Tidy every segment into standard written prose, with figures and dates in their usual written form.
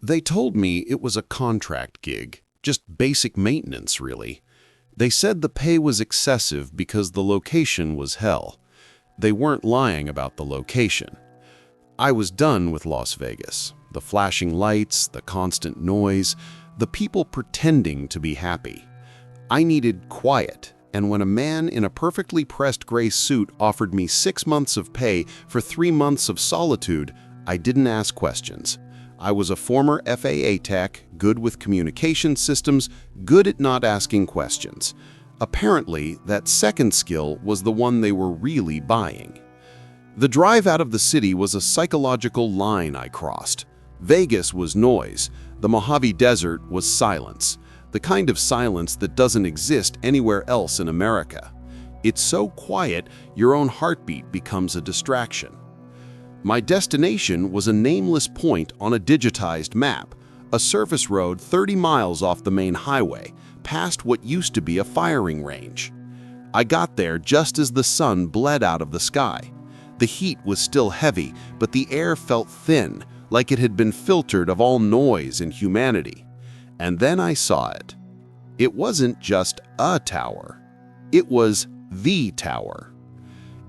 They told me it was a contract gig, just basic maintenance, really. They said the pay was excessive because the location was hell. They weren't lying about the location. I was done with Las Vegas. The flashing lights, the constant noise, the people pretending to be happy. I needed quiet, and when a man in a perfectly pressed gray suit offered me 6 months of pay for 3 months of solitude, I didn't ask questions. I was a former FAA tech, good with communication systems, good at not asking questions. Apparently, that second skill was the one they were really buying. The drive out of the city was a psychological line I crossed. Vegas was noise. The Mojave Desert was silence. The kind of silence that doesn't exist anywhere else in America. It's so quiet, your own heartbeat becomes a distraction. My destination was a nameless point on a digitized map, a surface road 30 miles off the main highway, past what used to be a firing range. I got there just as the sun bled out of the sky. The heat was still heavy, but the air felt thin, like it had been filtered of all noise and humanity. And then I saw it. It wasn't just a tower. It was the tower.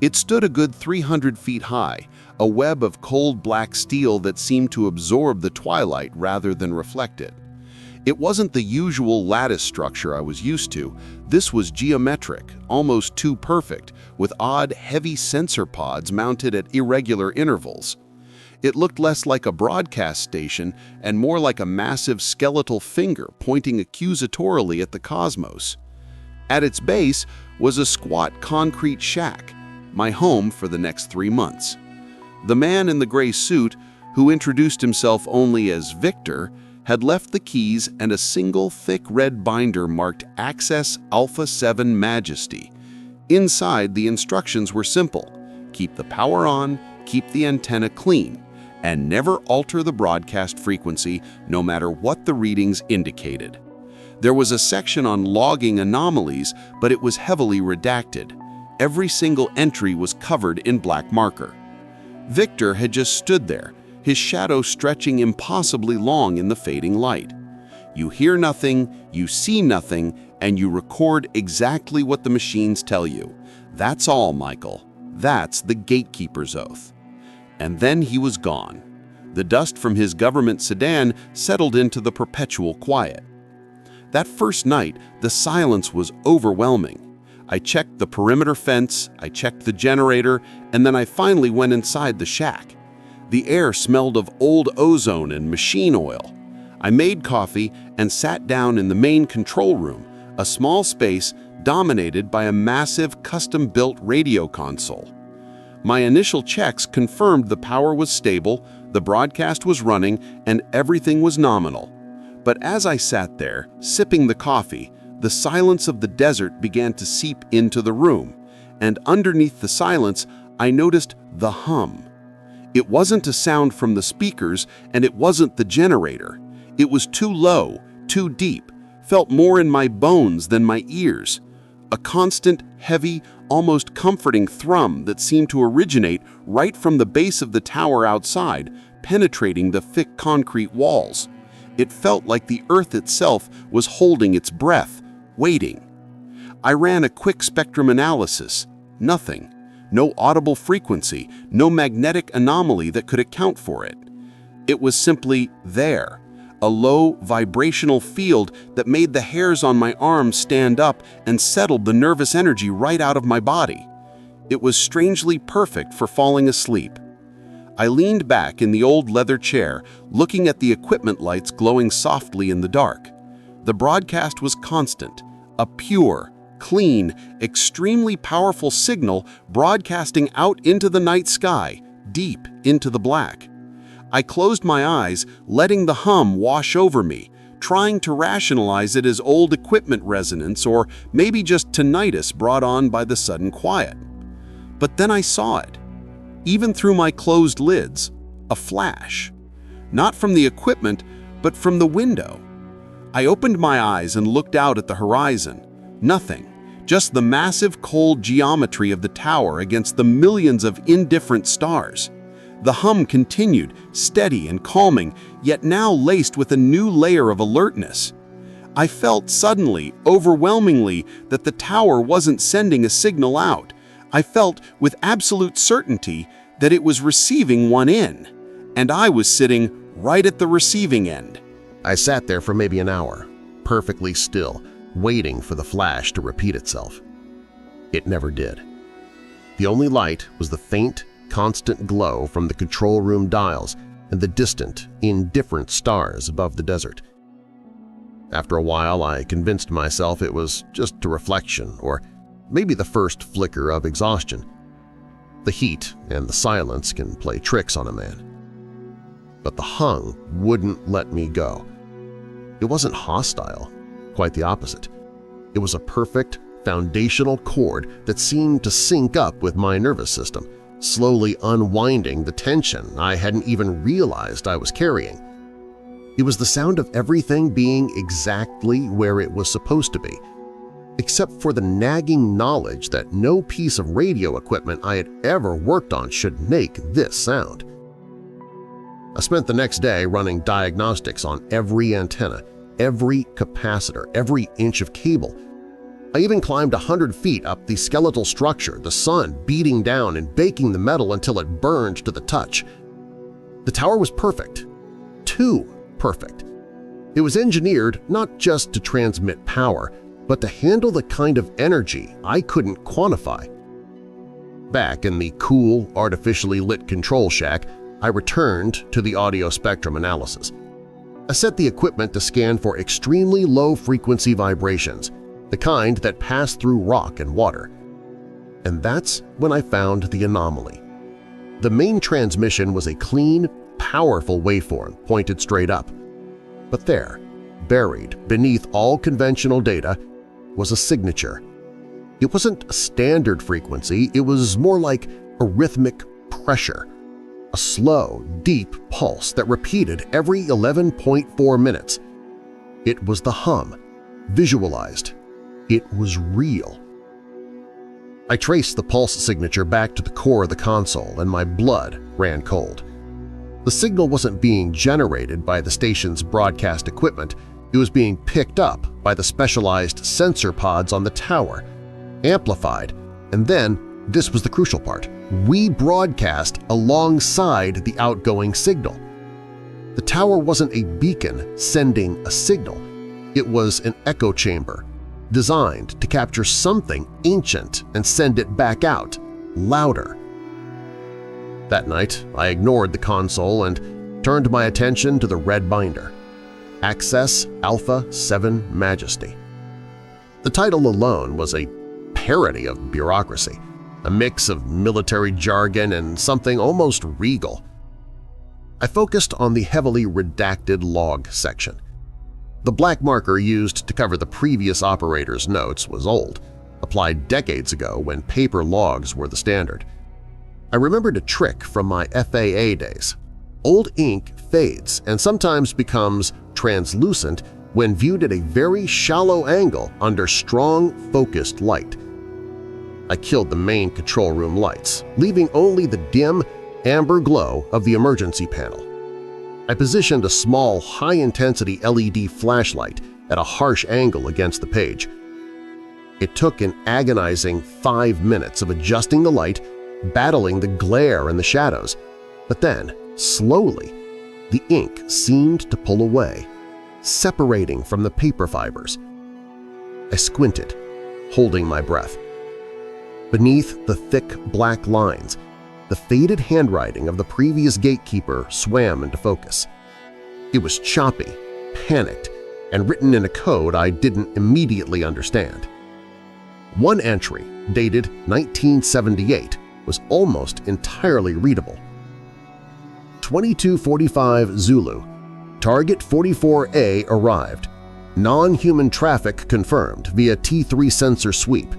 It stood a good 300 feet high, a web of cold black steel that seemed to absorb the twilight rather than reflect it. It wasn't the usual lattice structure I was used to. This was geometric, almost too perfect, with odd, heavy sensor pods mounted at irregular intervals. It looked less like a broadcast station and more like a massive skeletal finger pointing accusatorily at the cosmos. At its base was a squat concrete shack, my home for the next 3 months. The man in the gray suit, who introduced himself only as Victor, had left the keys and a single thick red binder marked Access Alpha 7 Majesty. Inside, the instructions were simple: keep the power on, keep the antenna clean, and never alter the broadcast frequency no matter what the readings indicated. There was a section on logging anomalies, but it was heavily redacted. Every single entry was covered in black marker. Victor had just stood there, his shadow stretching impossibly long in the fading light. You hear nothing, you see nothing, and you record exactly what the machines tell you. That's all, Michael. That's the Gatekeeper's oath. And then he was gone. The dust from his government sedan settled into the perpetual quiet. That first night, the silence was overwhelming. I checked the perimeter fence, I checked the generator, and then I finally went inside the shack. The air smelled of old ozone and machine oil. I made coffee and sat down in the main control room, a small space dominated by a massive custom-built radio console. My initial checks confirmed the power was stable, the broadcast was running, and everything was nominal. But as I sat there, sipping the coffee, the silence of the desert began to seep into the room, and underneath the silence, I noticed the hum. It wasn't a sound from the speakers, and it wasn't the generator. It was too low, too deep, felt more in my bones than my ears. A constant, heavy, almost comforting thrum that seemed to originate right from the base of the tower outside, penetrating the thick concrete walls. It felt like the earth itself was holding its breath, waiting. I ran a quick spectrum analysis. Nothing. No audible frequency, no magnetic anomaly that could account for it. It was simply there, a low vibrational field that made the hairs on my arms stand up and settled the nervous energy right out of my body. It was strangely perfect for falling asleep. I leaned back in the old leather chair, looking at the equipment lights glowing softly in the dark. The broadcast was constant, a pure, clean, extremely powerful signal broadcasting out into the night sky, deep into the black. I closed my eyes, letting the hum wash over me, trying to rationalize it as old equipment resonance or maybe just tinnitus brought on by the sudden quiet. But then I saw it. Even through my closed lids, a flash. Not from the equipment, but from the window. I opened my eyes and looked out at the horizon. Nothing, just the massive cold geometry of the tower against the millions of indifferent stars. The hum continued, steady and calming, yet now laced with a new layer of alertness. I felt suddenly, overwhelmingly, that the tower wasn't sending a signal out. I felt with absolute certainty that it was receiving one in, and I was sitting right at the receiving end. I sat there for maybe an hour, perfectly still, waiting for the flash to repeat itself. It never did. The only light was the faint, constant glow from the control room dials and the distant, indifferent stars above the desert. After a while, I convinced myself it was just a reflection or maybe the first flicker of exhaustion. The heat and the silence can play tricks on a man. But the hum wouldn't let me go. It wasn't hostile, quite the opposite. It was a perfect, foundational chord that seemed to sync up with my nervous system, slowly unwinding the tension I hadn't even realized I was carrying. It was the sound of everything being exactly where it was supposed to be, except for the nagging knowledge that no piece of radio equipment I had ever worked on should make this sound. I spent the next day running diagnostics on every antenna, every capacitor, every inch of cable. I even climbed 100 feet up the skeletal structure, the sun beating down and baking the metal until it burned to the touch. The tower was perfect. Too perfect. It was engineered not just to transmit power, but to handle the kind of energy I couldn't quantify. Back in the cool, artificially lit control shack, I returned to the audio spectrum analysis. I set the equipment to scan for extremely low-frequency vibrations, the kind that pass through rock and water. And that's when I found the anomaly. The main transmission was a clean, powerful waveform pointed straight up. But there, buried beneath all conventional data, was a signature. It wasn't a standard frequency, it was more like a rhythmic pressure, a slow, deep pulse that repeated every 11.4 minutes. It was the hum, visualized. It was real. I traced the pulse signature back to the core of the console and my blood ran cold. The signal wasn't being generated by the station's broadcast equipment, it was being picked up by the specialized sensor pods on the tower, amplified, and then, this was the crucial part, rebroadcast alongside the outgoing signal. The tower wasn't a beacon sending a signal, it was an echo chamber, designed to capture something ancient and send it back out, louder. That night, I ignored the console and turned my attention to the red binder, Access Alpha 7 Majesty. The title alone was a parody of bureaucracy, a mix of military jargon and something almost regal. I focused on the heavily redacted log section. The black marker used to cover the previous operator's notes was old, applied decades ago when paper logs were the standard. I remembered a trick from my FAA days. Old ink fades and sometimes becomes translucent when viewed at a very shallow angle under strong, focused light. I killed the main control room lights, leaving only the dim, amber glow of the emergency panel. I positioned a small, high-intensity LED flashlight at a harsh angle against the page. It took an agonizing 5 minutes of adjusting the light, battling the glare and the shadows, but then, slowly, the ink seemed to pull away, separating from the paper fibers. I squinted, holding my breath. Beneath the thick black lines, the faded handwriting of the previous Gatekeeper swam into focus. It was choppy, panicked, and written in a code I didn't immediately understand. One entry, dated 1978, was almost entirely readable. 2245 Zulu. Target 44A arrived. Non-human traffic confirmed via T3 sensor sweep.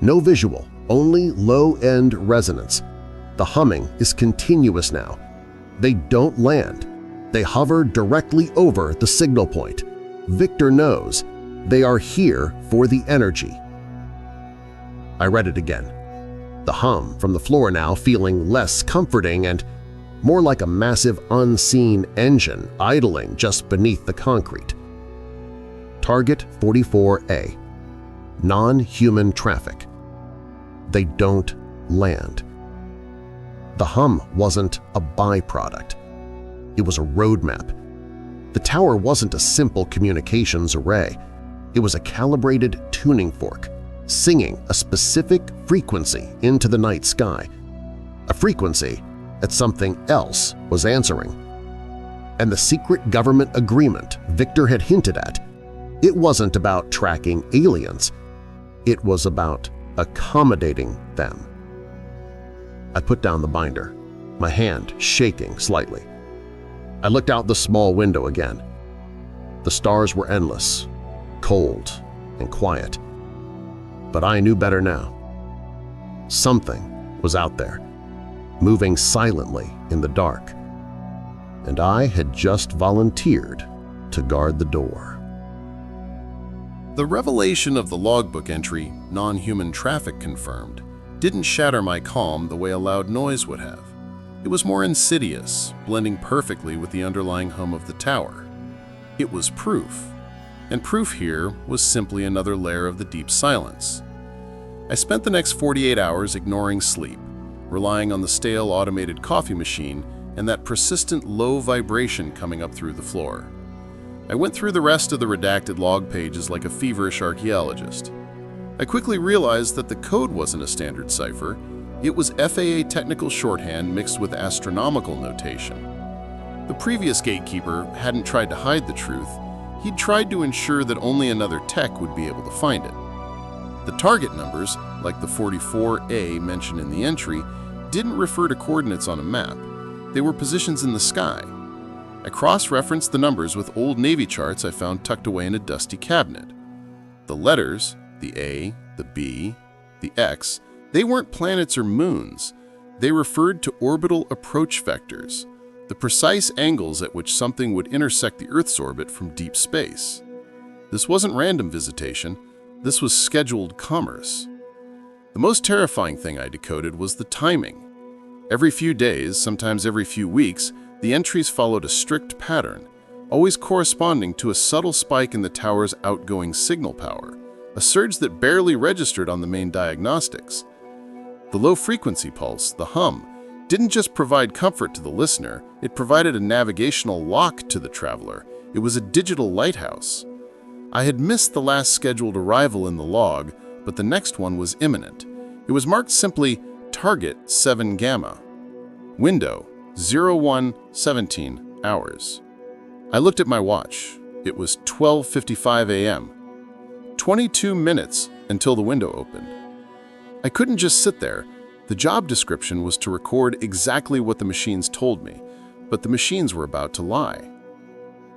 No visual, only low-end resonance. The humming is continuous now. They don't land. They hover directly over the signal point. Victor knows. They are here for the energy. I read it again. The hum from the floor now feeling less comforting and more like a massive unseen engine idling just beneath the concrete. Target 44A. Non-human traffic. They don't land. The hum wasn't a byproduct. It was a roadmap. The tower wasn't a simple communications array. It was a calibrated tuning fork, singing a specific frequency into the night sky, a frequency that something else was answering. And the secret government agreement Victor had hinted at, it wasn't about tracking aliens. It was about accommodating them. I put down the binder, my hand shaking slightly. I looked out the small window again. The stars were endless, cold and quiet. But I knew better now. Something was out there, moving silently in the dark. And I had just volunteered to guard the door. The revelation of the logbook entry, non-human traffic confirmed, didn't shatter my calm the way a loud noise would have. It was more insidious, blending perfectly with the underlying hum of the tower. It was proof, and proof here was simply another layer of the deep silence. I spent the next 48 hours ignoring sleep, relying on the stale automated coffee machine and that persistent low vibration coming up through the floor. I went through the rest of the redacted log pages like a feverish archaeologist. I quickly realized that the code wasn't a standard cipher. It was FAA technical shorthand mixed with astronomical notation. The previous Gatekeeper hadn't tried to hide the truth. He'd tried to ensure that only another tech would be able to find it. The target numbers, like the 44A mentioned in the entry, didn't refer to coordinates on a map. They were positions in the sky. I cross-referenced the numbers with old Navy charts I found tucked away in a dusty cabinet. The letters, the A, the B, the X, they weren't planets or moons. They referred to orbital approach vectors, the precise angles at which something would intersect the Earth's orbit from deep space. This wasn't random visitation. This was scheduled commerce. The most terrifying thing I decoded was the timing. Every few days, sometimes every few weeks, the entries followed a strict pattern, always corresponding to a subtle spike in the tower's outgoing signal power, a surge that barely registered on the main diagnostics. The low-frequency pulse, the hum, didn't just provide comfort to the listener, it provided a navigational lock to the traveler. It was a digital lighthouse. I had missed the last scheduled arrival in the log, but the next one was imminent. It was marked simply Target 7 Gamma. Window 01:17 hours. I looked at my watch. It was 12:55 a.m. 22 minutes until the window opened. I couldn't just sit there. The job description was to record exactly what the machines told me, but the machines were about to lie.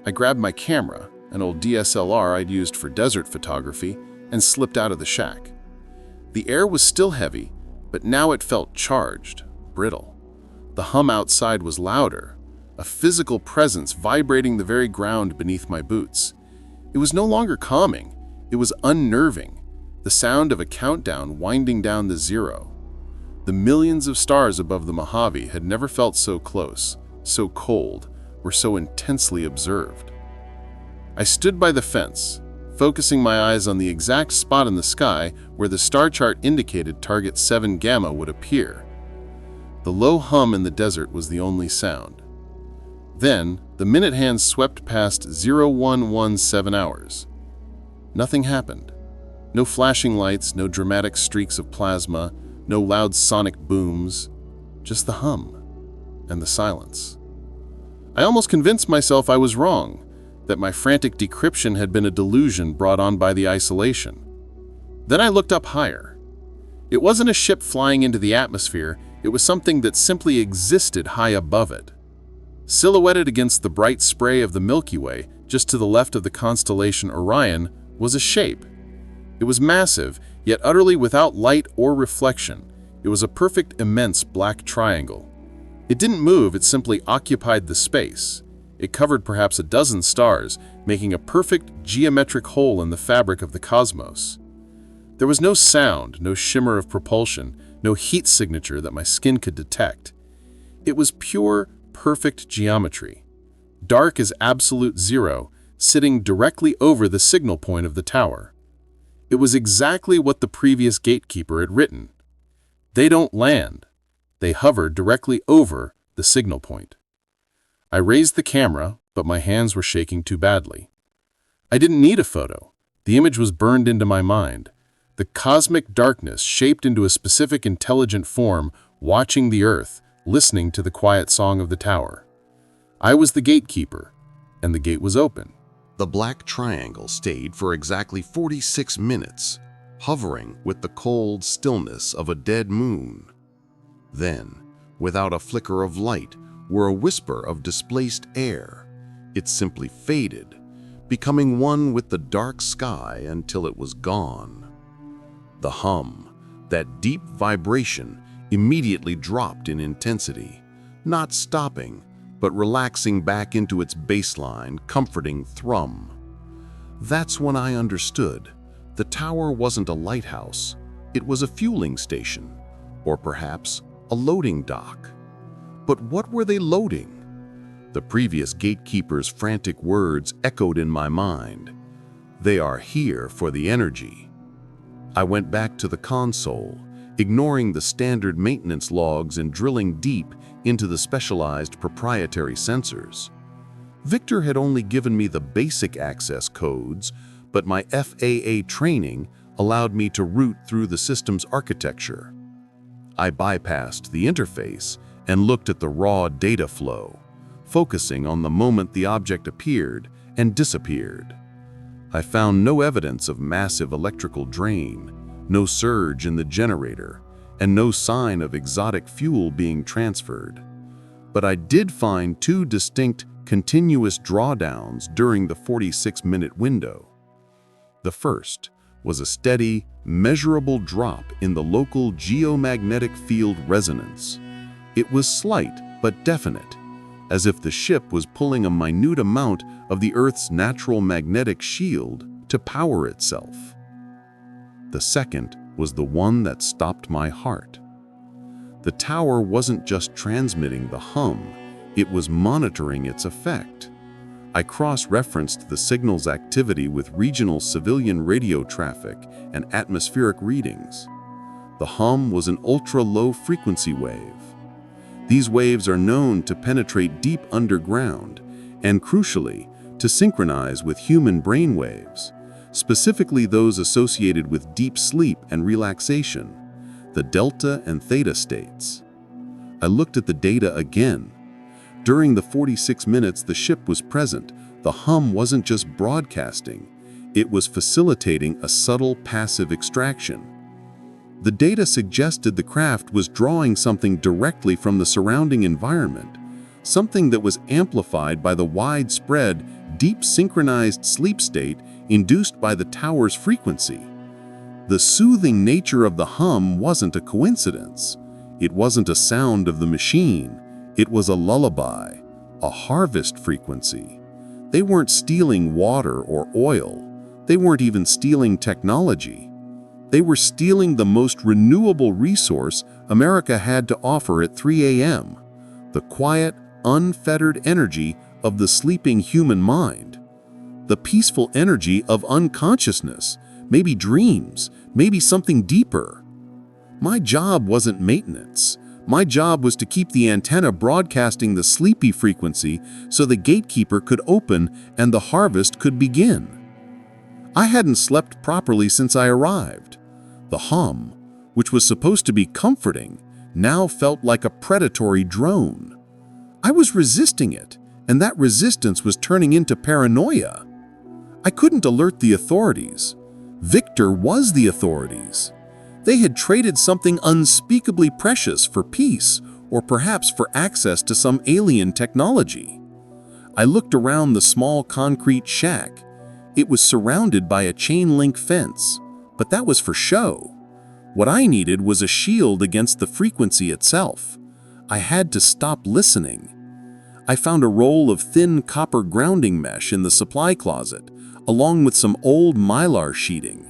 I grabbed my camera, an old DSLR I'd used for desert photography, and slipped out of the shack. The air was still heavy, but now it felt charged, brittle. The hum outside was louder, a physical presence vibrating the very ground beneath my boots. It was no longer calming, it was unnerving, the sound of a countdown winding down to zero. The millions of stars above the Mojave had never felt so close, so cold, or so intensely observed. I stood by the fence, focusing my eyes on the exact spot in the sky where the star chart indicated Target 7 Gamma would appear. The low hum in the desert was the only sound. Then, the minute hand swept past 0117 hours. Nothing happened. No flashing lights, no dramatic streaks of plasma, no loud sonic booms, just the hum and the silence. I almost convinced myself I was wrong, that my frantic decryption had been a delusion brought on by the isolation. Then I looked up higher. It wasn't a ship flying into the atmosphere, it was something that simply existed high above it. Silhouetted against the bright spray of the Milky Way, just to the left of the constellation Orion, was a shape. It was massive, yet utterly without light or reflection. It was a perfect, immense black triangle. It didn't move, it simply occupied the space. It covered perhaps a dozen stars, making a perfect geometric hole in the fabric of the cosmos. There was no sound, no shimmer of propulsion, no heat signature that my skin could detect. It was pure, perfect geometry. Dark as absolute zero, sitting directly over the signal point of the tower. It was exactly what the previous Gatekeeper had written. They don't land. They hover directly over the signal point. I raised the camera, but my hands were shaking too badly. I didn't need a photo. The image was burned into my mind. The cosmic darkness shaped into a specific intelligent form, watching the earth, listening to the quiet song of the tower. I was the Gatekeeper, and the gate was open. The black triangle stayed for exactly 46 minutes, hovering with the cold stillness of a dead moon. Then, without a flicker of light or a whisper of displaced air, it simply faded, becoming one with the dark sky until it was gone. The hum, that deep vibration, immediately dropped in intensity, not stopping, but relaxing back into its baseline, comforting thrum. That's when I understood. The tower wasn't a lighthouse. It was a fueling station, or perhaps a loading dock. But what were they loading? The previous Gatekeeper's frantic words echoed in my mind. They are here for the energy. I went back to the console, ignoring the standard maintenance logs and drilling deep into the specialized proprietary sensors. Victor had only given me the basic access codes, but my FAA training allowed me to root through the system's architecture. I bypassed the interface and looked at the raw data flow, focusing on the moment the object appeared and disappeared. I found no evidence of massive electrical drain, no surge in the generator, and no sign of exotic fuel being transferred. But I did find two distinct, continuous drawdowns during the 46-minute window. The first was a steady, measurable drop in the local geomagnetic field resonance. It was slight but definite, as if the ship was pulling a minute amount of the Earth's natural magnetic shield to power itself. The second was the one that stopped my heart. The tower wasn't just transmitting the hum, it was monitoring its effect. I cross-referenced the signal's activity with regional civilian radio traffic and atmospheric readings. The hum was an ultra-low frequency wave. These waves are known to penetrate deep underground and, crucially, to synchronize with human brain waves, specifically those associated with deep sleep and relaxation, the delta and theta states. I looked at the data again. During the 46 minutes the ship was present, the hum wasn't just broadcasting, it was facilitating a subtle passive extraction. The data suggested the craft was drawing something directly from the surrounding environment, something that was amplified by the widespread, deep synchronized sleep state induced by the tower's frequency. The soothing nature of the hum wasn't a coincidence. It wasn't a sound of the machine. It was a lullaby, a harvest frequency. They weren't stealing water or oil. They weren't even stealing technology. They were stealing the most renewable resource America had to offer at 3 a.m., the quiet, unfettered energy of the sleeping human mind, the peaceful energy of unconsciousness, maybe dreams, maybe something deeper. My job wasn't maintenance. My job was to keep the antenna broadcasting the sleepy frequency so the Gatekeeper could open and the harvest could begin. I hadn't slept properly since I arrived. The hum, which was supposed to be comforting, now felt like a predatory drone. I was resisting it, and that resistance was turning into paranoia. I couldn't alert the authorities. Victor was the authorities. They had traded something unspeakably precious for peace, or perhaps for access to some alien technology. I looked around the small concrete shack. It was surrounded by a chain-link fence, but that was for show. What I needed was a shield against the frequency itself. I had to stop listening. I found a roll of thin copper grounding mesh in the supply closet, along with some old mylar sheeting.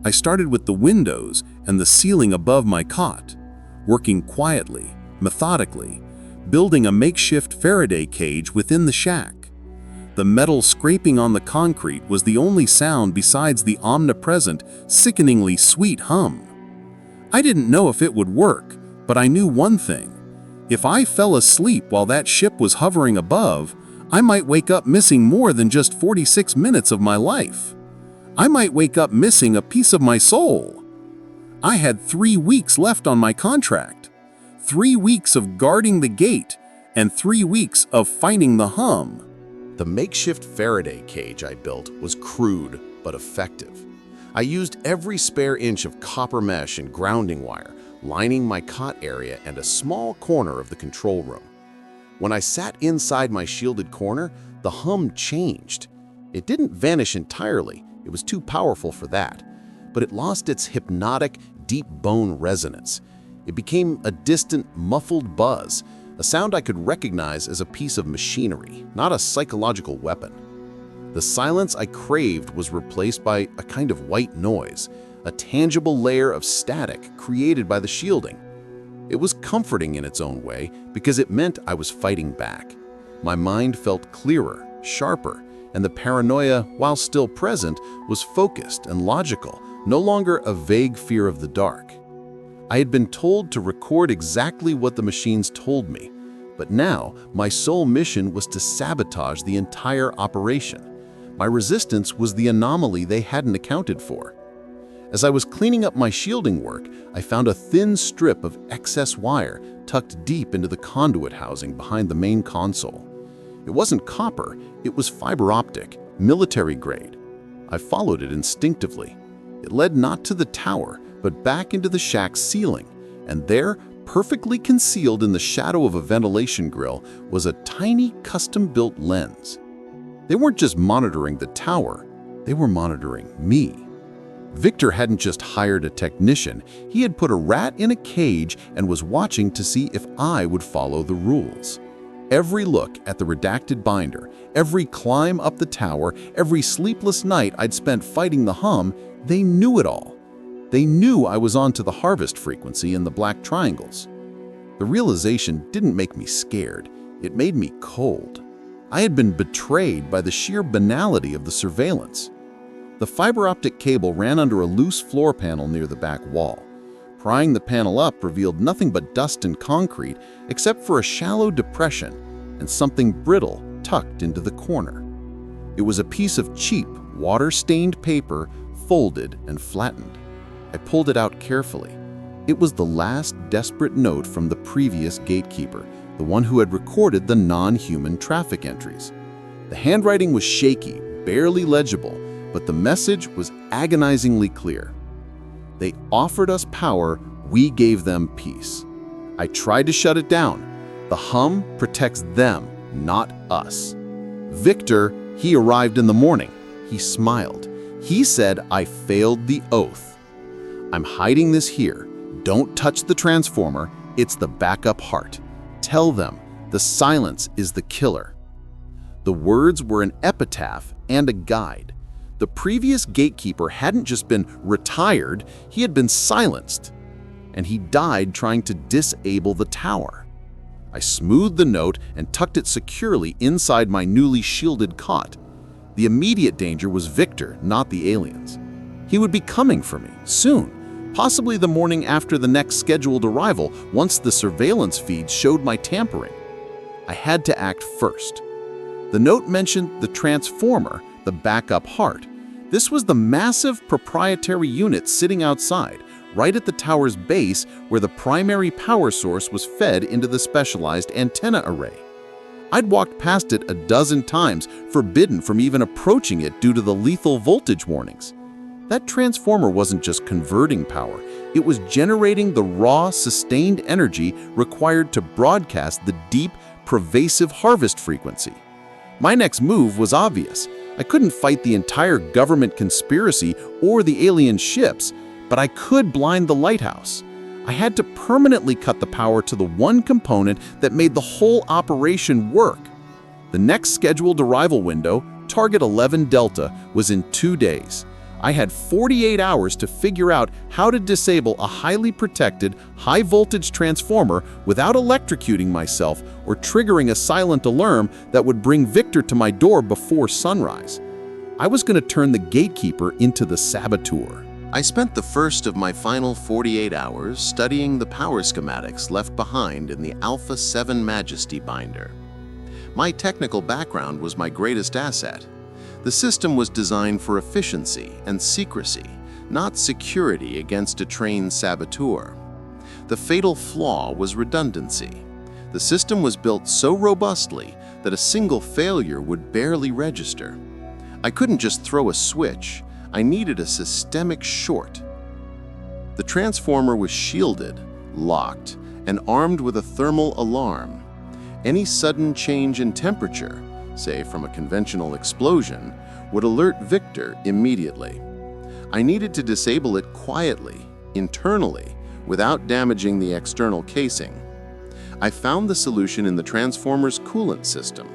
I started with the windows and the ceiling above my cot, working quietly, methodically, building a makeshift Faraday cage within the shack. The metal scraping on the concrete was the only sound besides the omnipresent, sickeningly sweet hum. I didn't know if it would work, but I knew one thing. If I fell asleep while that ship was hovering above, I might wake up missing more than just 46 minutes of my life. I might wake up missing a piece of my soul. I had 3 weeks left on my contract. 3 weeks of guarding the gate, and 3 weeks of fighting the hum. The makeshift Faraday cage I built was crude but effective. I used every spare inch of copper mesh and grounding wire, lining my cot area and a small corner of the control room. When I sat inside my shielded corner, the hum changed. It didn't vanish entirely, it was too powerful for that, but it lost its hypnotic, deep bone resonance. It became a distant, muffled buzz, a sound I could recognize as a piece of machinery, not a psychological weapon. The silence I craved was replaced by a kind of white noise, a tangible layer of static created by the shielding. It was comforting in its own way because it meant I was fighting back. My mind felt clearer, sharper, and the paranoia, while still present, was focused and logical, no longer a vague fear of the dark. I had been told to record exactly what the machines told me, but now my sole mission was to sabotage the entire operation. My resistance was the anomaly they hadn't accounted for. As I was cleaning up my shielding work, I found a thin strip of excess wire tucked deep into the conduit housing behind the main console. It wasn't copper, it was fiber optic, military grade. I followed it instinctively. It led not to the tower, but back into the shack's ceiling, and there, perfectly concealed in the shadow of a ventilation grill, was a tiny custom-built lens. They weren't just monitoring the tower, they were monitoring me. Victor hadn't just hired a technician, he had put a rat in a cage and was watching to see if I would follow the rules. Every look at the redacted binder, every climb up the tower, every sleepless night I'd spent fighting the hum, they knew it all. They knew I was onto the harvest frequency in the black triangles. The realization didn't make me scared, it made me cold. I had been betrayed by the sheer banality of the surveillance. The fiber optic cable ran under a loose floor panel near the back wall. Prying the panel up revealed nothing but dust and concrete except for a shallow depression and something brittle tucked into the corner. It was a piece of cheap, water-stained paper, folded and flattened. I pulled it out carefully. It was the last desperate note from the previous gatekeeper, the one who had recorded the non-human traffic entries. The handwriting was shaky, barely legible, but the message was agonizingly clear. They offered us power, we gave them peace. I tried to shut it down. The hum protects them, not us. Victor, he arrived in the morning. He smiled. He said I failed the oath. I'm hiding this here. Don't touch the transformer. It's the backup heart. Tell them the silence is the killer. The words were an epitaph and a guide. The previous gatekeeper hadn't just been retired, he had been silenced. And he died trying to disable the tower. I smoothed the note and tucked it securely inside my newly shielded cot. The immediate danger was Victor, not the aliens. He would be coming for me, soon, possibly the morning after the next scheduled arrival, once the surveillance feeds showed my tampering. I had to act first. The note mentioned the transformer, the backup heart. This was the massive proprietary unit sitting outside, right at the tower's base where the primary power source was fed into the specialized antenna array. I'd walked past it a dozen times, forbidden from even approaching it due to the lethal voltage warnings. That transformer wasn't just converting power, it was generating the raw, sustained energy required to broadcast the deep, pervasive harvest frequency. My next move was obvious. I couldn't fight the entire government conspiracy or the alien ships, but I could blind the lighthouse. I had to permanently cut the power to the one component that made the whole operation work. The next scheduled arrival window, Target 11 Delta, was in 2 days. I had 48 hours to figure out how to disable a highly protected, high-voltage transformer without electrocuting myself or triggering a silent alarm that would bring Victor to my door before sunrise. I was going to turn the Gatekeeper into the saboteur. I spent the first of my final 48 hours studying the power schematics left behind in the Alpha 7 Majesty binder. My technical background was my greatest asset. The system was designed for efficiency and secrecy, not security against a trained saboteur. The fatal flaw was redundancy. The system was built so robustly that a single failure would barely register. I couldn't just throw a switch. I needed a systemic short. The transformer was shielded, locked, and armed with a thermal alarm. Any sudden change in temperature, say from a conventional explosion, would alert Victor immediately. I needed to disable it quietly, internally, without damaging the external casing. I found the solution in the transformer's coolant system.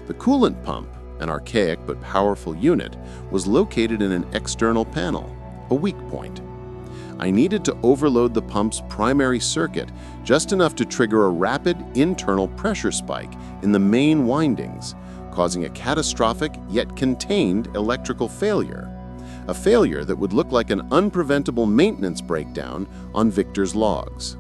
The coolant pump, an archaic but powerful unit, was located in an external panel, a weak point. I needed to overload the pump's primary circuit just enough to trigger a rapid internal pressure spike in the main windings, causing a catastrophic yet contained electrical failure, a failure that would look like an unpreventable maintenance breakdown on Victor's logs.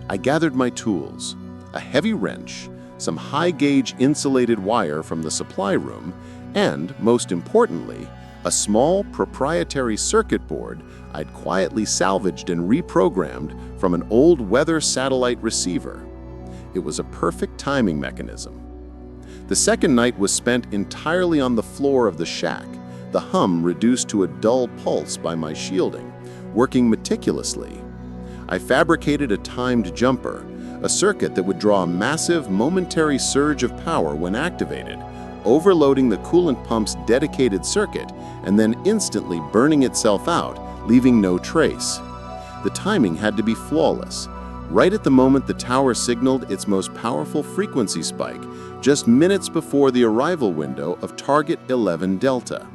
I gathered my tools, a heavy wrench, some high-gauge insulated wire from the supply room, and, most importantly, a small proprietary circuit board I'd quietly salvaged and reprogrammed from an old weather satellite receiver. It was a perfect timing mechanism. The second night was spent entirely on the floor of the shack, the hum reduced to a dull pulse by my shielding, working meticulously. I fabricated a timed jumper, a circuit that would draw a massive momentary surge of power when activated, overloading the coolant pump's dedicated circuit and then instantly burning itself out, leaving no trace. The timing had to be flawless. Right at the moment the tower signaled its most powerful frequency spike, just minutes before the arrival window of target 11 Delta.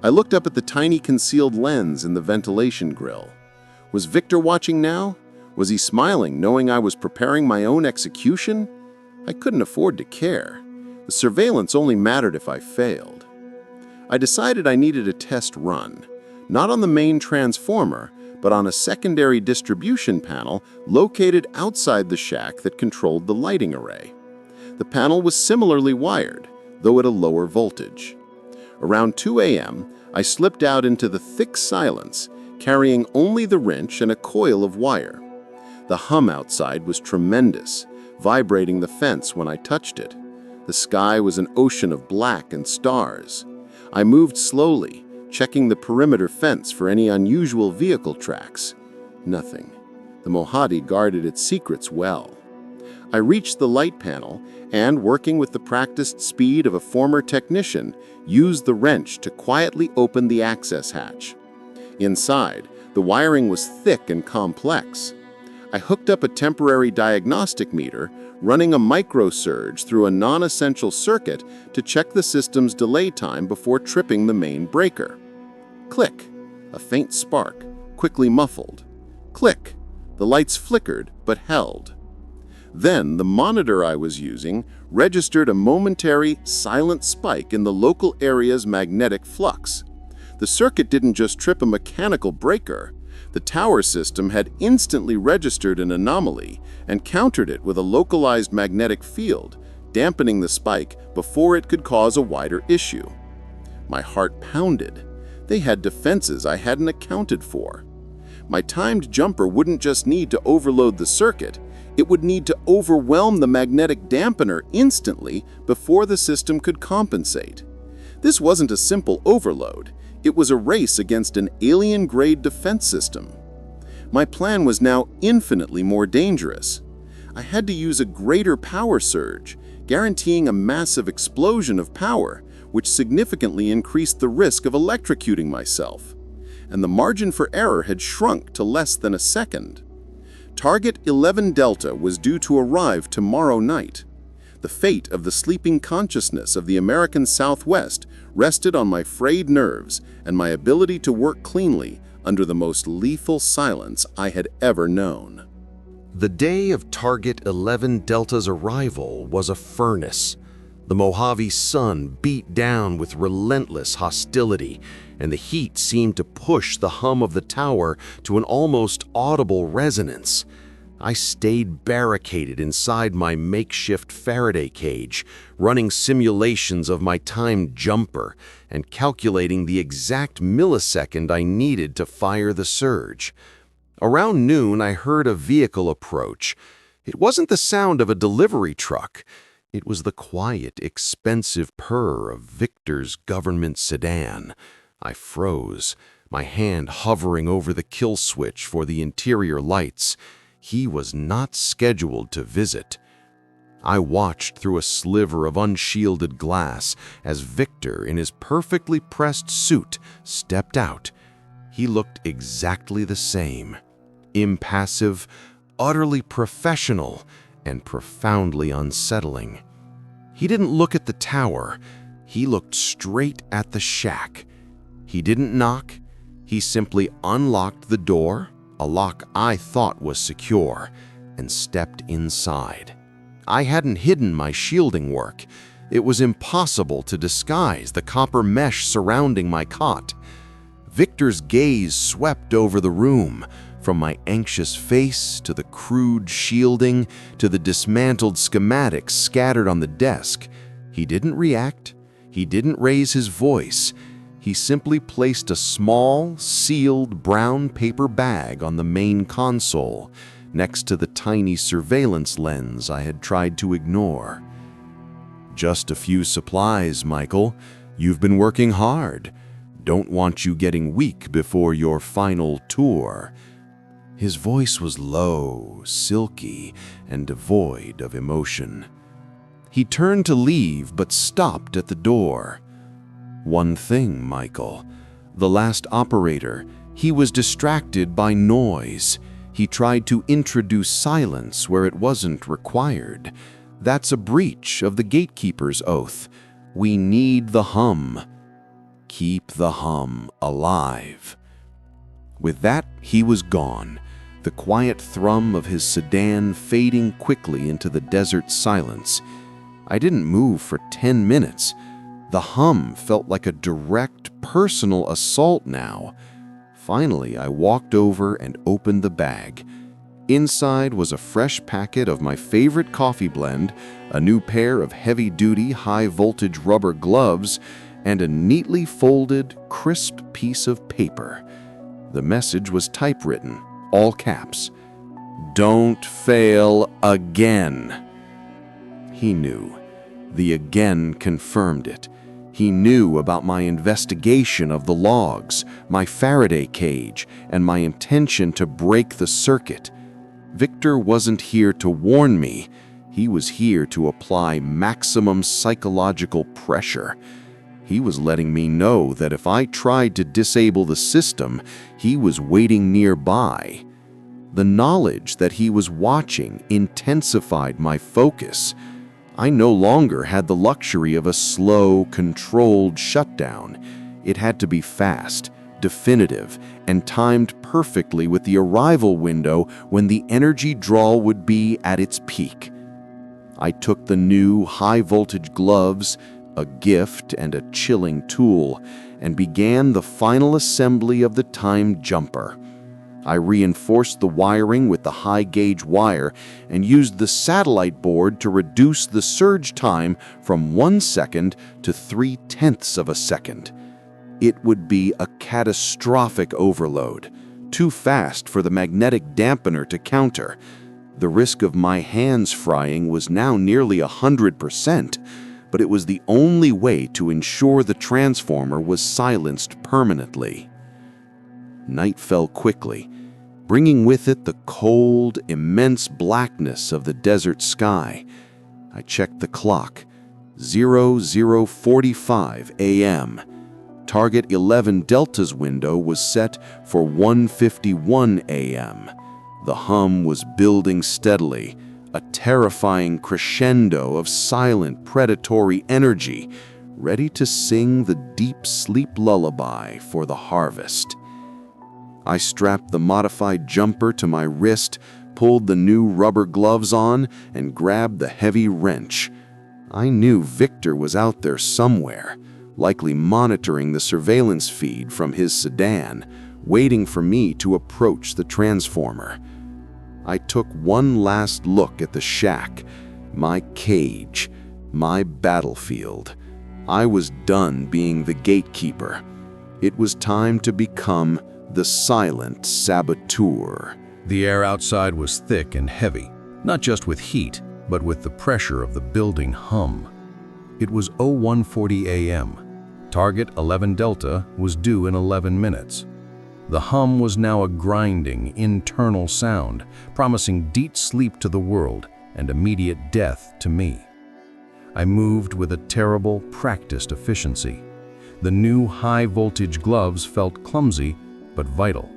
I looked up at the tiny concealed lens in the ventilation grill. Was Victor watching now? Was he smiling, knowing I was preparing my own execution? I couldn't afford to care. The surveillance only mattered if I failed. I decided I needed a test run, not on the main transformer, but on a secondary distribution panel located outside the shack that controlled the lighting array. The panel was similarly wired, though at a lower voltage. Around 2 a.m., I slipped out into the thick silence, carrying only the wrench and a coil of wire. The hum outside was tremendous, vibrating the fence when I touched it. The sky was an ocean of black and stars. I moved slowly, checking the perimeter fence for any unusual vehicle tracks. Nothing. The Mojave guarded its secrets well. I reached the light panel and, working with the practiced speed of a former technician, used the wrench to quietly open the access hatch. Inside, the wiring was thick and complex. I hooked up a temporary diagnostic meter, running a microsurge through a non-essential circuit to check the system's delay time before tripping the main breaker. Click. A faint spark, quickly muffled. Click. The lights flickered but held. Then the monitor I was using registered a momentary, silent spike in the local area's magnetic flux. The circuit didn't just trip a mechanical breaker. The tower system had instantly registered an anomaly and countered it with a localized magnetic field, dampening the spike before it could cause a wider issue. My heart pounded. They had defenses I hadn't accounted for. My timed jumper wouldn't just need to overload the circuit, it would need to overwhelm the magnetic dampener instantly before the system could compensate. This wasn't a simple overload. It was a race against an alien-grade defense system. My plan was now infinitely more dangerous. I had to use a greater power surge, guaranteeing a massive explosion of power, which significantly increased the risk of electrocuting myself. And the margin for error had shrunk to less than a second. Target 11 Delta was due to arrive tomorrow night. The fate of the sleeping consciousness of the American Southwest rested on my frayed nerves and my ability to work cleanly under the most lethal silence I had ever known. The day of Target 11 Delta's arrival was a furnace. The Mojave sun beat down with relentless hostility, and the heat seemed to push the hum of the tower to an almost audible resonance. I stayed barricaded inside my makeshift Faraday cage, running simulations of my timed jumper and calculating the exact millisecond I needed to fire the surge. Around noon, I heard a vehicle approach. It wasn't the sound of a delivery truck. It was the quiet, expensive purr of Victor's government sedan. I froze, my hand hovering over the kill switch for the interior lights. He was not scheduled to visit. I watched through a sliver of unshielded glass as Victor, in his perfectly pressed suit, stepped out. He looked exactly the same. Impassive, utterly professional, and profoundly unsettling. He didn't look at the tower. He looked straight at the shack. He didn't knock. He simply unlocked the door, a lock I thought was secure, and stepped inside. I hadn't hidden my shielding work. It was impossible to disguise the copper mesh surrounding my cot. Victor's gaze swept over the room, from my anxious face to the crude shielding to the dismantled schematics scattered on the desk. He didn't react. He didn't raise his voice. He simply placed a small, sealed brown paper bag on the main console, next to the tiny surveillance lens I had tried to ignore. "Just a few supplies, Michael. You've been working hard. Don't want you getting weak before your final tour." His voice was low, silky, and devoid of emotion. He turned to leave but stopped at the door. "One thing, Michael. The last operator, he was distracted by noise. He tried to introduce silence where it wasn't required. That's a breach of the Gatekeeper's oath. We need the hum. Keep the hum alive." With that, he was gone, the quiet thrum of his sedan fading quickly into the desert silence. I didn't move for 10 minutes. The hum felt like a direct, personal assault now. Finally, I walked over and opened the bag. Inside was a fresh packet of my favorite coffee blend, a new pair of heavy-duty, high-voltage rubber gloves, and a neatly folded, crisp piece of paper. The message was typewritten, all caps. "Don't fail again." He knew. The again confirmed it. He knew about my investigation of the logs, my Faraday cage, and my intention to break the circuit. Victor wasn't here to warn me. He was here to apply maximum psychological pressure. He was letting me know that if I tried to disable the system, he was waiting nearby. The knowledge that he was watching intensified my focus. I no longer had the luxury of a slow, controlled shutdown. It had to be fast, definitive, and timed perfectly with the arrival window when the energy draw would be at its peak. I took the new high-voltage gloves, a gift and a chilling tool, and began the final assembly of the timed jumper. I reinforced the wiring with the high-gauge wire and used the satellite board to reduce the surge time from 1 second to 0.3 of a second. It would be a catastrophic overload, too fast for the magnetic dampener to counter. The risk of my hands frying was now nearly 100%, but it was the only way to ensure the transformer was silenced permanently. Night fell quickly, bringing with it the cold, immense blackness of the desert sky. I checked the clock. 00:45 a.m. Target 11 Delta's window was set for 1:51 a.m. The hum was building steadily, a terrifying crescendo of silent predatory energy, ready to sing the deep sleep lullaby for the harvest. I strapped the modified jumper to my wrist, pulled the new rubber gloves on, and grabbed the heavy wrench. I knew Victor was out there somewhere, likely monitoring the surveillance feed from his sedan, waiting for me to approach the transformer. I took one last look at the shack, my cage, my battlefield. I was done being the gatekeeper. It was time to become the silent saboteur. The air outside was thick and heavy, not just with heat, but with the pressure of the building hum. It was 01:40 a.m. Target 11 Delta was due in 11 minutes. The hum was now a grinding, internal sound, promising deep sleep to the world and immediate death to me. I moved with a terrible, practiced efficiency. The new high-voltage gloves felt clumsy, but vital.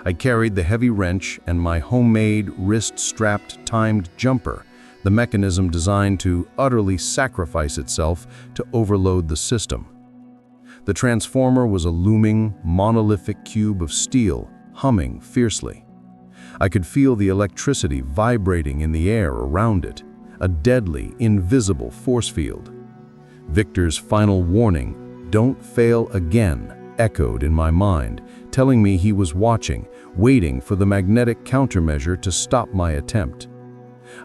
I carried the heavy wrench and my homemade, wrist-strapped, timed jumper, the mechanism designed to utterly sacrifice itself to overload the system. The transformer was a looming, monolithic cube of steel, humming fiercely. I could feel the electricity vibrating in the air around it, a deadly, invisible force field. Victor's final warning, "Don't fail again," echoed in my mind, telling me he was watching, waiting for the magnetic countermeasure to stop my attempt.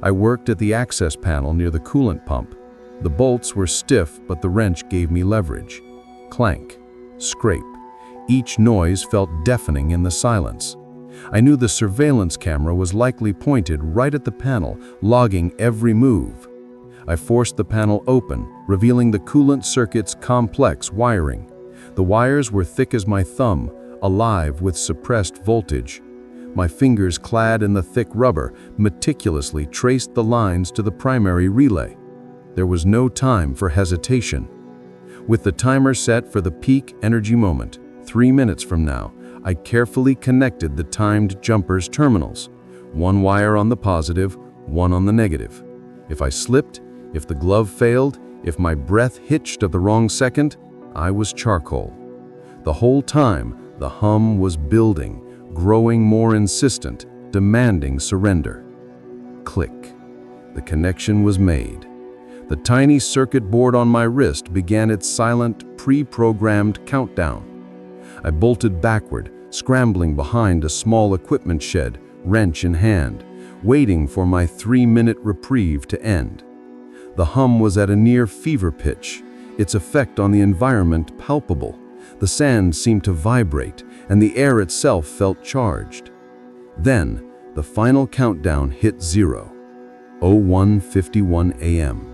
I worked at the access panel near the coolant pump. The bolts were stiff, but the wrench gave me leverage. Clank, scrape. Each noise felt deafening in the silence. I knew the surveillance camera was likely pointed right at the panel, logging every move. I forced the panel open, revealing the coolant circuit's complex wiring. The wires were thick as my thumb, alive with suppressed voltage. My fingers, clad in the thick rubber, meticulously traced the lines to the primary relay. There was no time for hesitation. With the timer set for the peak energy moment, 3 minutes from now, I carefully connected the timed jumper's terminals. One wire on the positive, one on the negative. If I slipped, if the glove failed, if my breath hitched at the wrong second, I was charcoal. The whole time, the hum was building, growing more insistent, demanding surrender. Click. The connection was made. The tiny circuit board on my wrist began its silent, pre-programmed countdown. I bolted backward, scrambling behind a small equipment shed, wrench in hand, waiting for my 3-minute reprieve to end. The hum was at a near fever pitch, its effect on the environment palpable. The sand seemed to vibrate, and the air itself felt charged. Then, the final countdown hit 0. 01:51 a.m.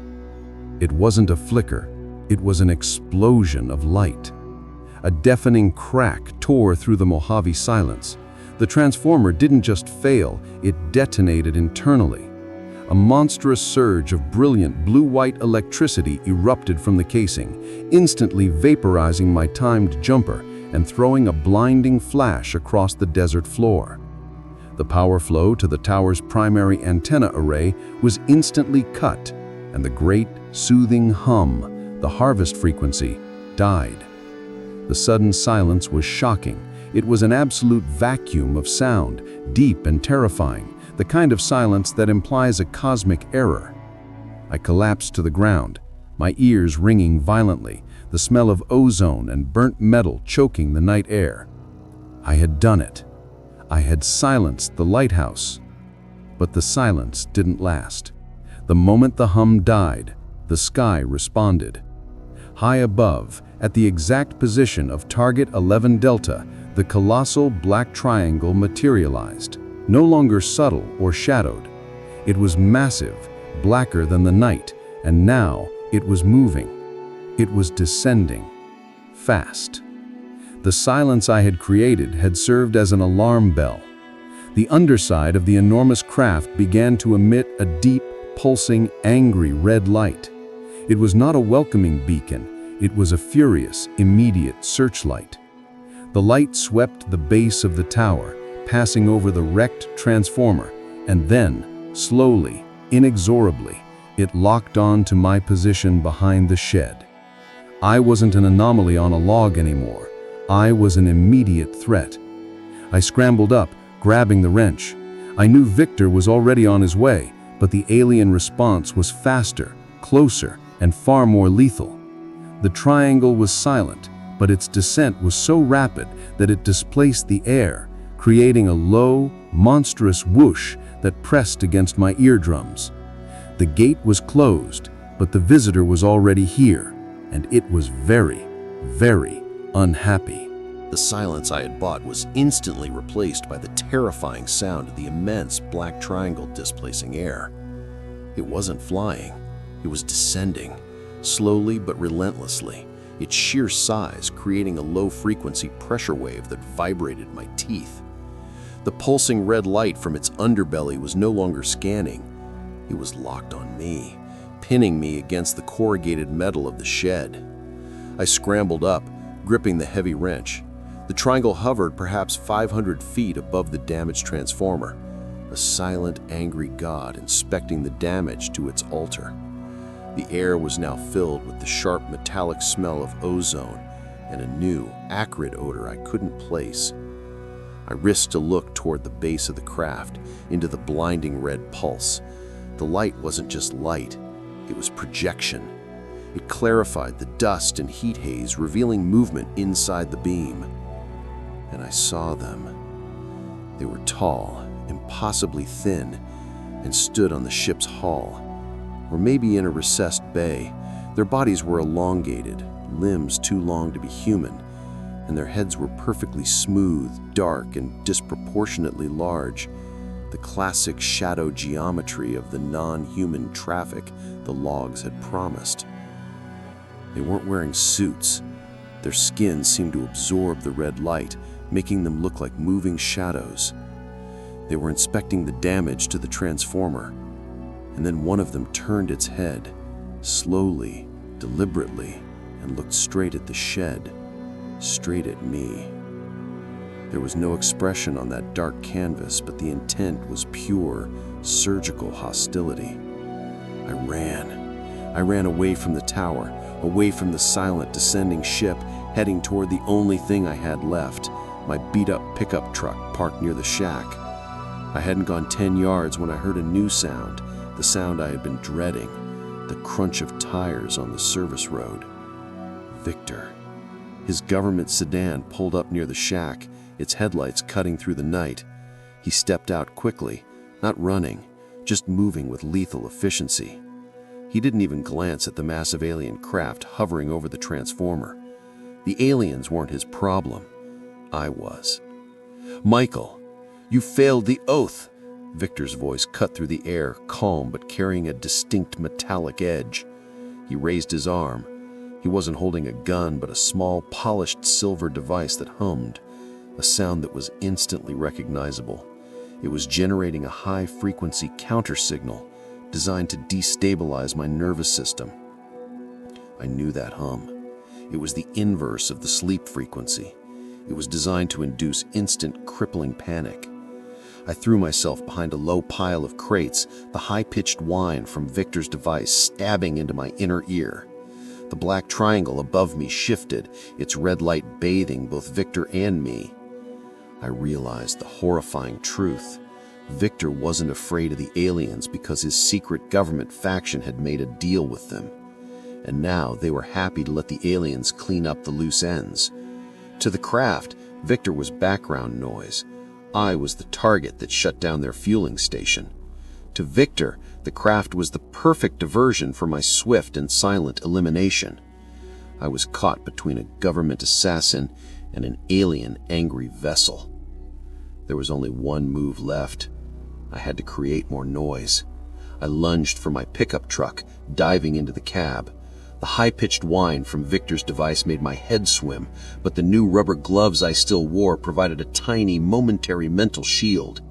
It wasn't a flicker, it was an explosion of light. A deafening crack tore through the Mojave silence. The transformer didn't just fail, it detonated internally. A monstrous surge of brilliant blue-white electricity erupted from the casing, instantly vaporizing my timed jumper and throwing a blinding flash across the desert floor. The power flow to the tower's primary antenna array was instantly cut, and the great, soothing hum, the harvest frequency, died. The sudden silence was shocking. It was an absolute vacuum of sound, deep and terrifying, the kind of silence that implies a cosmic error. I collapsed to the ground, my ears ringing violently, the smell of ozone and burnt metal choking the night air. I had done it. I had silenced the lighthouse. But the silence didn't last. The moment the hum died, the sky responded. High above, at the exact position of target 11 Delta, the colossal black triangle materialized, no longer subtle or shadowed. It was massive, blacker than the night, and now it was moving. It was descending. Fast. The silence I had created had served as an alarm bell. The underside of the enormous craft began to emit a deep, pulsing, angry red light. It was not a welcoming beacon, it was a furious, immediate searchlight. The light swept the base of the tower, passing over the wrecked transformer, and then, slowly, inexorably, it locked on to my position behind the shed. I wasn't an anomaly on a log anymore. I was an immediate threat. I scrambled up, grabbing the wrench. I knew Victor was already on his way, but the alien response was faster, closer, and far more lethal. The triangle was silent, but its descent was so rapid that it displaced the air, creating a low, monstrous whoosh that pressed against my eardrums. The gate was closed, but the visitor was already here, and it was very, very unhappy. The silence I had bought was instantly replaced by the terrifying sound of the immense black triangle displacing air. It wasn't flying, it was descending, slowly but relentlessly, its sheer size creating a low-frequency pressure wave that vibrated my teeth. The pulsing red light from its underbelly was no longer scanning. It was locked on me, pinning me against the corrugated metal of the shed. I scrambled up, gripping the heavy wrench. The triangle hovered perhaps 500 feet above the damaged transformer, a silent, angry god inspecting the damage to its altar. The air was now filled with the sharp metallic smell of ozone and a new, acrid odor I couldn't place. I risked a look toward the base of the craft, into the blinding red pulse. The light wasn't just light, it was projection. It clarified the dust and heat haze, revealing movement inside the beam. And I saw them. They were tall, impossibly thin, and stood on the ship's hull, or maybe in a recessed bay. Their bodies were elongated, limbs too long to be human, and their heads were perfectly smooth, dark, and disproportionately large, the classic shadow geometry of the non-human traffic the logs had promised. They weren't wearing suits. Their skin seemed to absorb the red light, making them look like moving shadows. They were inspecting the damage to the transformer, and then one of them turned its head, slowly, deliberately, and looked straight at the shed, straight at me. There was no expression on that dark canvas, but the intent was pure, surgical hostility. I ran away from the tower, away from the silent, descending ship, heading toward the only thing I had left, my beat-up pickup truck parked near the shack. I hadn't gone 10 yards when I heard a new sound, the sound I had been dreading, the crunch of tires on the service road. Victor. His government sedan pulled up near the shack, its headlights cutting through the night. He stepped out quickly, not running, just moving with lethal efficiency. He didn't even glance at the massive alien craft hovering over the transformer. The aliens weren't his problem. I was. "Michael, you failed the oath." Victor's voice cut through the air, calm but carrying a distinct metallic edge. He raised his arm. He wasn't holding a gun, but a small, polished silver device that hummed, a sound that was instantly recognizable. It was generating a high-frequency counter-signal designed to destabilize my nervous system. I knew that hum. It was the inverse of the sleep frequency. It was designed to induce instant, crippling panic. I threw myself behind a low pile of crates, the high-pitched whine from Victor's device stabbing into my inner ear. The black triangle above me shifted, its red light bathing both Victor and me. I realized the horrifying truth. Victor wasn't afraid of the aliens because his secret government faction had made a deal with them. And now they were happy to let the aliens clean up the loose ends. To the craft, Victor was background noise. I was the target that shut down their fueling station. To Victor, the craft was the perfect diversion for my swift and silent elimination. I was caught between a government assassin and an alien angry vessel. There was only one move left. I had to create more noise. I lunged for my pickup truck, diving into the cab. The high-pitched whine from Victor's device made my head swim, but the new rubber gloves I still wore provided a tiny, momentary mental shield.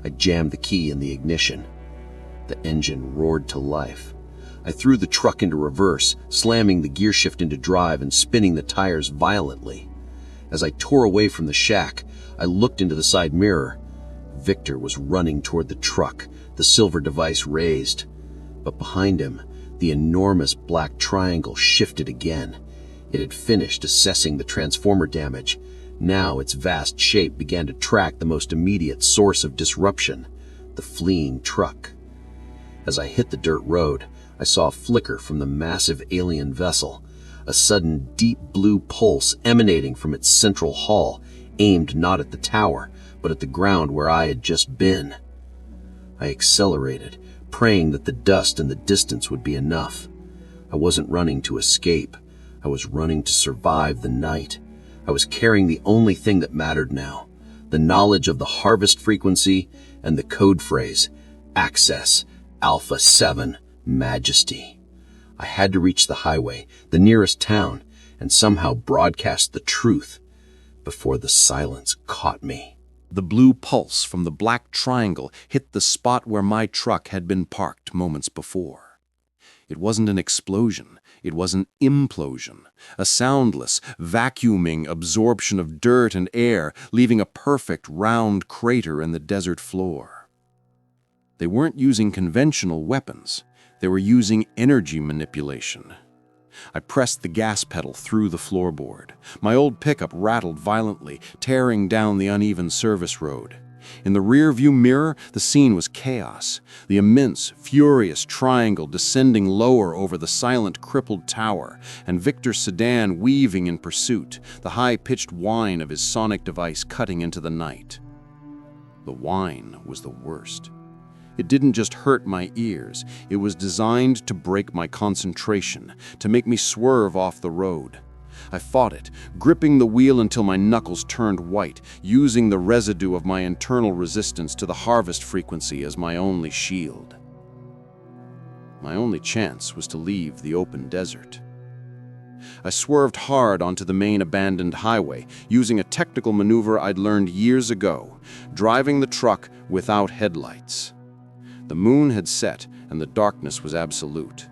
I jammed the key in the ignition. The engine roared to life. I threw the truck into reverse, slamming the gear shift into drive and spinning the tires violently. As I tore away from the shack, I looked into the side mirror. Victor was running toward the truck, the silver device raised. But behind him, the enormous black triangle shifted again. It had finished assessing the transformer damage. Now its vast shape began to track the most immediate source of disruption, the fleeing truck. As I hit the dirt road, I saw a flicker from the massive alien vessel, a sudden deep blue pulse emanating from its central hull, aimed not at the tower, but at the ground where I had just been. I accelerated, praying that the dust and the distance would be enough. I wasn't running to escape. I was running to survive the night. I was carrying the only thing that mattered now, the knowledge of the harvest frequency and the code phrase, Access Alpha 7 Majesty. I had to reach the highway, the nearest town, and somehow broadcast the truth before the silence caught me. The blue pulse from the black triangle hit the spot where my truck had been parked moments before. It wasn't an explosion, it was an implosion, a soundless, vacuuming absorption of dirt and air, leaving a perfect round crater in the desert floor. They weren't using conventional weapons, they were using energy manipulation. I pressed the gas pedal through the floorboard. My old pickup rattled violently, tearing down the uneven service road. In the rear-view mirror, the scene was chaos. The immense, furious triangle descending lower over the silent, crippled tower, and Victor's sedan weaving in pursuit, the high-pitched whine of his sonic device cutting into the night. The whine was the worst. It didn't just hurt my ears, it was designed to break my concentration, to make me swerve off the road. I fought it, gripping the wheel until my knuckles turned white, using the residue of my internal resistance to the harvest frequency as my only shield. My only chance was to leave the open desert. I swerved hard onto the main abandoned highway, using a technical maneuver I'd learned years ago, driving the truck without headlights. The moon had set, and the darkness was absolute.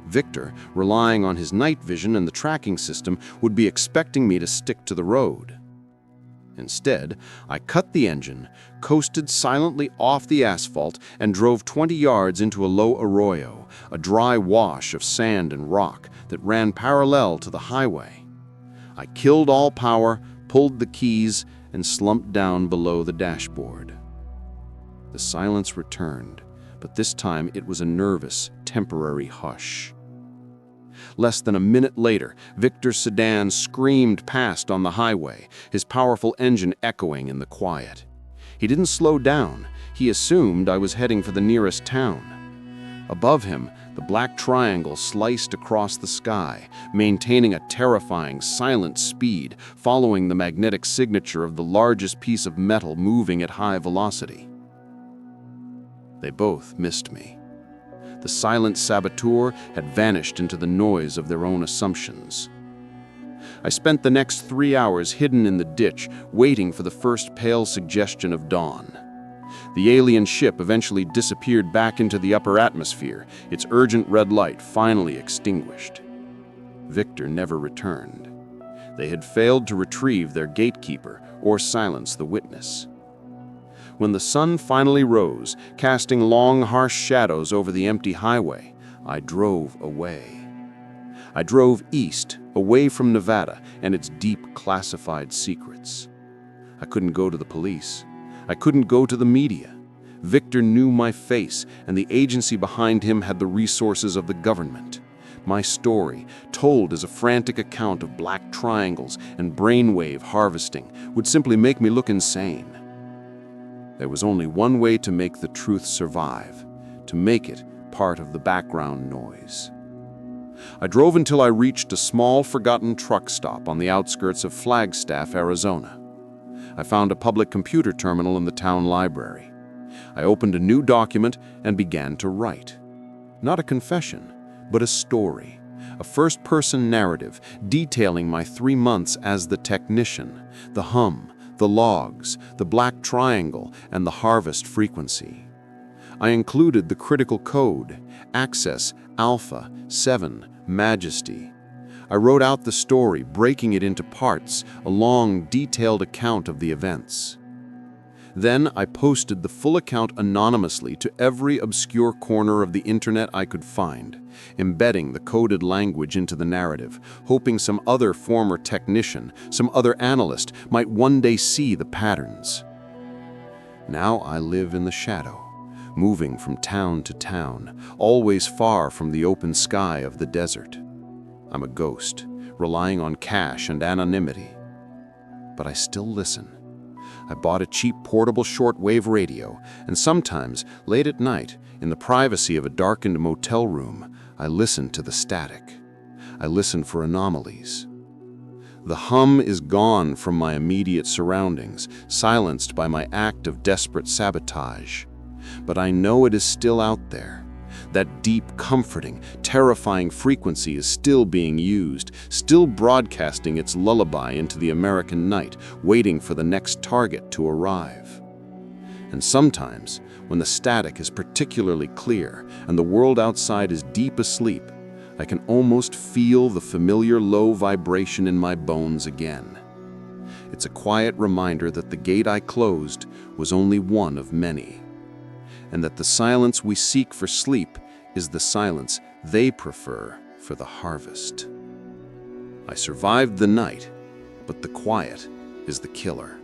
Victor, relying on his night vision and the tracking system, would be expecting me to stick to the road. Instead, I cut the engine, coasted silently off the asphalt, and drove 20 yards into a low arroyo, a dry wash of sand and rock that ran parallel to the highway. I killed all power, pulled the keys, and slumped down below the dashboard. The silence returned, but this time it was a nervous, temporary hush. Less than a minute later, Victor's sedan screamed past on the highway, his powerful engine echoing in the quiet. He didn't slow down. He assumed I was heading for the nearest town. Above him, the black triangle sliced across the sky, maintaining a terrifying, silent speed, following the magnetic signature of the largest piece of metal moving at high velocity. They both missed me. The silent saboteur had vanished into the noise of their own assumptions. I spent the next 3 hours hidden in the ditch, waiting for the first pale suggestion of dawn. The alien ship eventually disappeared back into the upper atmosphere, its urgent red light finally extinguished. Victor never returned. They had failed to retrieve their gatekeeper or silence the witness. When the sun finally rose, casting long, harsh shadows over the empty highway, I drove away. I drove east, away from Nevada and its deep, classified secrets. I couldn't go to the police. I couldn't go to the media. Victor knew my face, and the agency behind him had the resources of the government. My story, told as a frantic account of black triangles and brainwave harvesting, would simply make me look insane. There was only one way to make the truth survive, to make it part of the background noise. I drove until I reached a small, forgotten truck stop on the outskirts of Flagstaff, Arizona. I found a public computer terminal in the town library. I opened a new document and began to write. Not a confession, but a story, a first-person narrative detailing my 3 months as the technician, the hum, the logs, the black triangle, and the harvest frequency. I included the critical code, Access Alpha 7 Majesty. I wrote out the story, breaking it into parts, a long, detailed account of the events. Then I posted the full account anonymously to every obscure corner of the internet I could find, embedding the coded language into the narrative, hoping some other former technician, some other analyst might one day see the patterns. Now I live in the shadow, moving from town to town, always far from the open sky of the desert. I'm a ghost, relying on cash and anonymity. But I still listen. I bought a cheap portable shortwave radio, and sometimes, late at night, in the privacy of a darkened motel room, I listen to the static. I listen for anomalies. The hum is gone from my immediate surroundings, silenced by my act of desperate sabotage. But I know it is still out there. That deep, comforting, terrifying frequency is still being used, still broadcasting its lullaby into the American night, waiting for the next target to arrive. And sometimes, when the static is particularly clear and the world outside is deep asleep, I can almost feel the familiar low vibration in my bones again. It's a quiet reminder that the gate I closed was only one of many, and that the silence we seek for sleep is the silence they prefer for the harvest. I survived the night, but the quiet is the killer.